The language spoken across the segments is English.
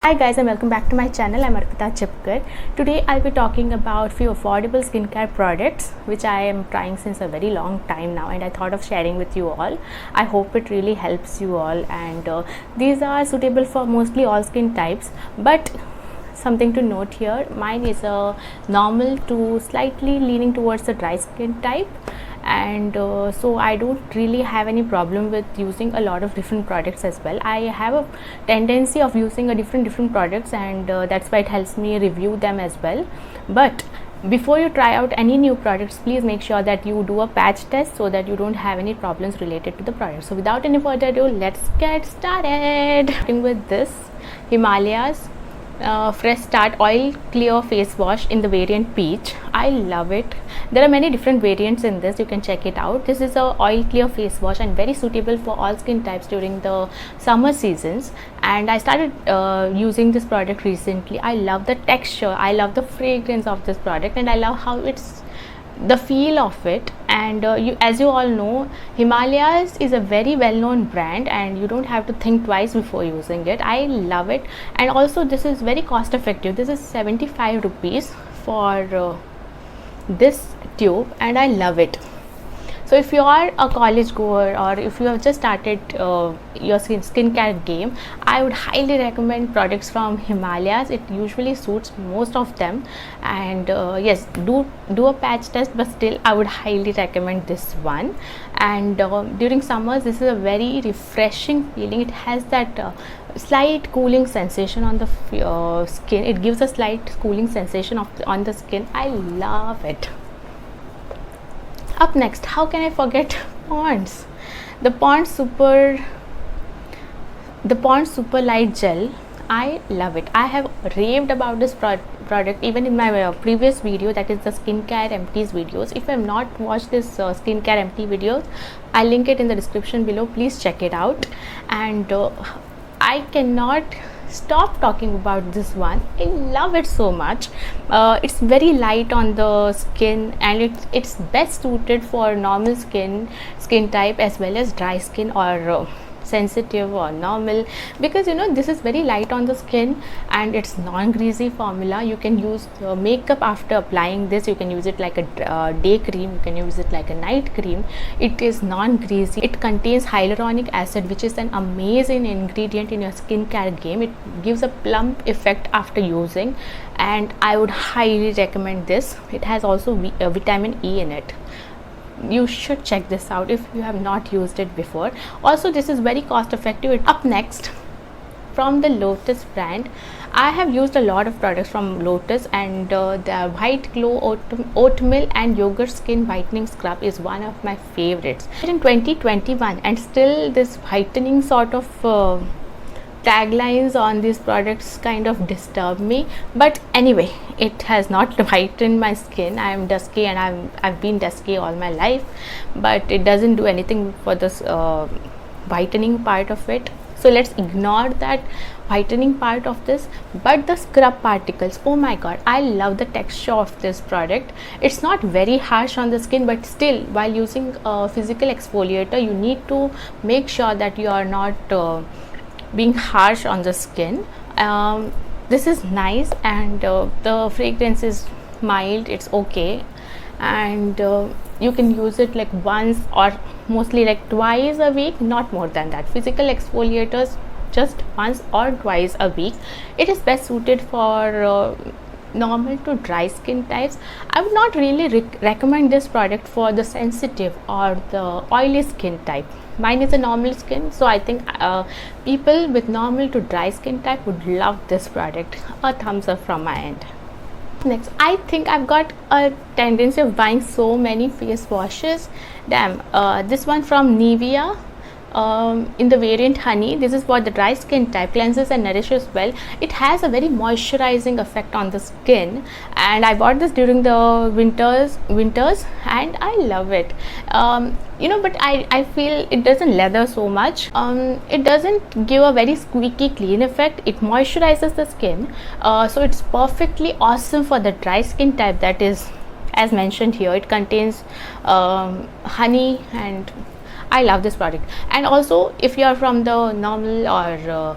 Hi guys and welcome back to my channel. I'm Arpita Chipkar. Today I'll be talking about few affordable skincare products which I am trying since a very long time now, and I thought of sharing with you all. I hope it really helps you all, and these are suitable for mostly all skin types, but something to note here, mine is a normal to slightly leaning towards the dry skin type, and so I don't really have any problem with using a lot of different products as well. I have a tendency of using a different products, and that's why it helps me review them as well. But before you try out any new products, please make sure that you do a patch test so that you don't have any problems related to the product. So without any further ado, let's get started. Starting with this Himalayas Fresh Start Oil Clear Face Wash in the variant Peach. I love it. There are many different variants in this, you can check it out. This is a oil clear face wash and very suitable for all skin types during the summer seasons, and I started using this product recently. I love the texture, I love the fragrance of this product, and I love how it's the feel of it. And as you all know, Himalayas is a very well-known brand, and you don't have to think twice before using it. I love it, and also this is very cost effective. This is 75 rupees for this tube, and I love it. So if you are a college goer, or if you have just started your skincare game, I would highly recommend products from Himalayas. It usually suits most of them, and yes, do a patch test, but still I would highly recommend this one. And during summers, this is a very refreshing feeling. It has that slight cooling sensation on the skin. It gives a slight cooling sensation on the skin. I love it. Up next, how can I forget Pond's? The Pond's Super Light Gel. I love it. I have raved about this product even in my previous video, that is the skincare empties videos. If you have not watched this skincare empty videos, I'll link it in the description below. Please check it out. And I cannot stop talking about this one. I love it so much. It's very light on the skin, and it's best suited for normal skin type as well as dry skin or sensitive or normal, because you know this is very light on the skin and it's non-greasy formula. You can use makeup after applying this. You can use it like a day cream, you can use it like a night cream. It is non-greasy. It contains hyaluronic acid, which is an amazing ingredient in your skincare game. It gives a plump effect after using, and I would highly recommend this. It has also vitamin E in it. You should check this out if you have not used it before. Also, this is very cost effective. Up next, from the Lotus brand, I have used a lot of products from Lotus, and the White Glow Oatmeal and Yogurt Skin Whitening Scrub is one of my favorites. In 2021, and still this whitening sort of taglines on these products kind of disturb me, but anyway, it has not whitened my skin. I am dusky, and I've been dusky all my life, but it doesn't do anything for this whitening part of it. So let's ignore that whitening part of this. But the scrub particles, oh my god, I love the texture of this product. It's not very harsh on the skin, but still, while using a physical exfoliator, you need to make sure that you are not being harsh on the skin. This is nice, and the fragrance is mild. It's okay, and you can use it like once or mostly like twice a week, not more than that. Physical exfoliators just once or twice a week. It is best suited for normal to dry skin types. I would not really recommend this product for the sensitive or the oily skin type. Mine is a normal skin, so I think people with normal to dry skin type would love this product. A thumbs up from my end. Next, I think I've got a tendency of buying so many face washes. Damn, this one from Nivea, in the variant Honey. This is for the dry skin type, cleanses and nourishes well. It has a very moisturizing effect on the skin, and I bought this during the winters, and I love it. You know, but I feel it doesn't lather so much. It doesn't give a very squeaky clean effect. It moisturizes the skin, so it's perfectly awesome for the dry skin type. That is, as mentioned here, it contains honey, and I love this product. And also, if you are from the normal or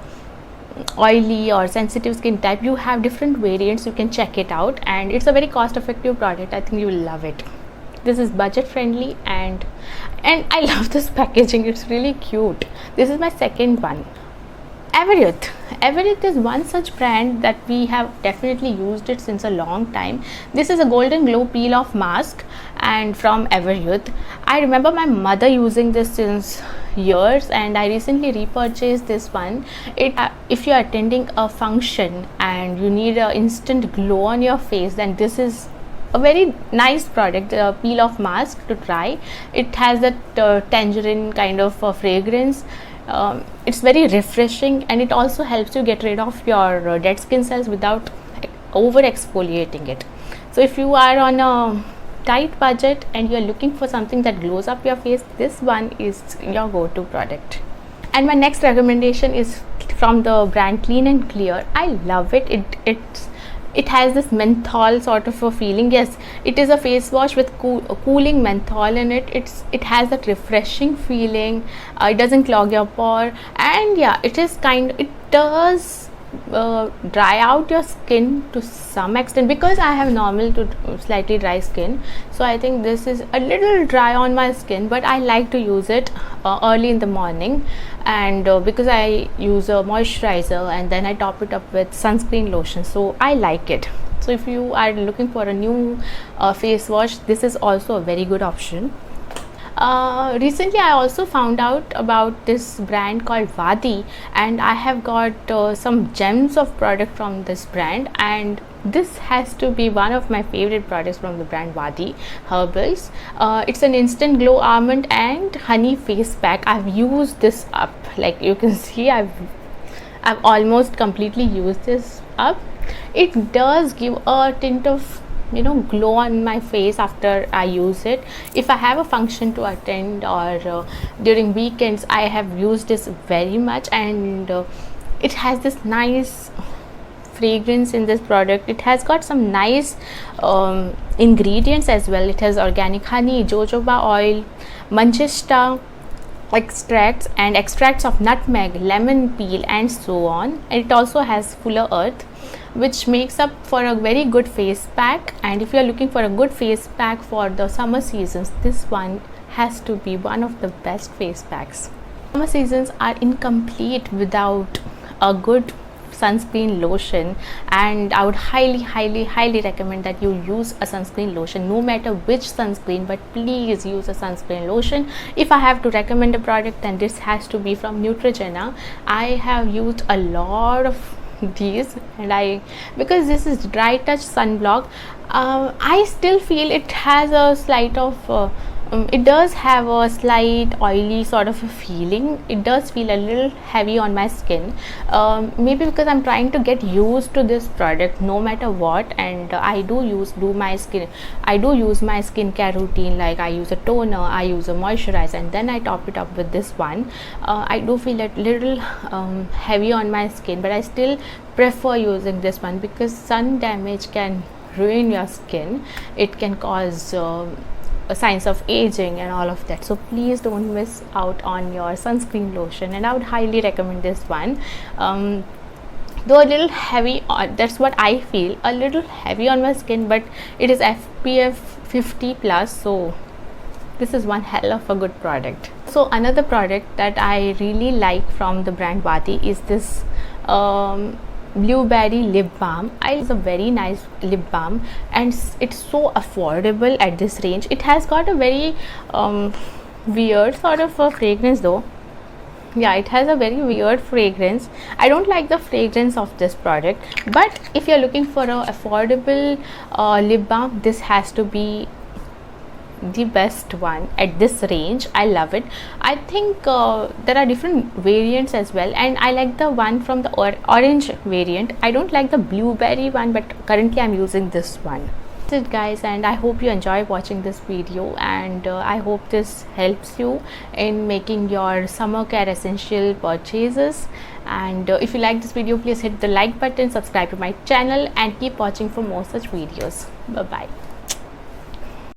oily or sensitive skin type, you have different variants. You can check it out, and it's a very cost effective product. I think you will love it. This is budget friendly, and I love this packaging. It's really cute. This is my second one. Everyuth is one such brand that we have definitely used it since a long time. This is a golden glow peel off mask, and from Everyuth. I remember my mother using this since years, and I recently repurchased this one. If you are attending a function and you need an instant glow on your face, then this is a very nice product, peel off mask to try. It has that tangerine kind of fragrance. It's very refreshing, and it also helps you get rid of your dead skin cells without over exfoliating it. So if you are on a tight budget and you are looking for something that glows up your face, this one is your go-to product. And my next recommendation is from the brand Clean and Clear. I love it. It has this menthol sort of a feeling. Yes, it is a face wash with cooling menthol in it. It has that refreshing feeling. It doesn't clog your pore, and yeah, it does dry out your skin to some extent, because I have normal to slightly dry skin. So I think this is a little dry on my skin, but I like to use it early in the morning, and because I use a moisturizer and then I top it up with sunscreen lotion, so I like it. So if you are looking for a new face wash, this is also a very good option. Recently I also found out about this brand called Wadi, and I have got some gems of product from this brand, and this has to be one of my favorite products from the brand Wadi Herbals. It's an instant glow almond and honey face pack. I've used this up, like you can see, I've almost completely used this up. It does give a tint of glow on my face after I use it. If I have a function to attend or during weekends, I have used this very much, and it has this nice fragrance in this product. It has got some nice ingredients as well. It has organic honey, jojoba oil, manchester extracts, and extracts of nutmeg, lemon peel, and so on. And it also has fuller earth, which makes up for a very good face pack. And if you are looking for a good face pack for the summer seasons, this one has to be one of the best face packs. Summer seasons are incomplete without a good sunscreen lotion, and I would highly recommend that you use a sunscreen lotion, no matter which sunscreen, but please use a sunscreen lotion. If I have to recommend a product, then this has to be from Neutrogena. I have used a lot of these, and because this is dry touch sunblock, I still feel it has a slight of it does have a slight oily sort of a feeling. It does feel a little heavy on my skin, maybe because I'm trying to get used to this product no matter what. And I do use my skincare routine, like I use a toner, I use a moisturizer, and then I top it up with this one. I do feel a little heavy on my skin, but I still prefer using this one because sun damage can ruin your skin. It can cause signs of aging and all of that. So please don't miss out on your sunscreen lotion, and I would highly recommend this one. Though a little heavy, that's what I feel, a little heavy on my skin, but it is SPF 50 plus, so this is one hell of a good product. So another product that I really like from the brand Wadi is this blueberry lip balm. It's a very nice lip balm, and it's so affordable at this range. It has got a very weird sort of a fragrance though. Yeah, it has a very weird fragrance. I don't like the fragrance of this product, but if you're looking for a affordable lip balm, this has to be the best one at this range. I love it. I think there are different variants as well, and I like the one from the orange variant. I don't like the blueberry one, but currently I'm using this one. That's it guys, and I hope you enjoy watching this video, and I hope this helps you in making your summer care essential purchases. And if you like this video, please hit the like button, subscribe to my channel, and keep watching for more such videos. Bye bye.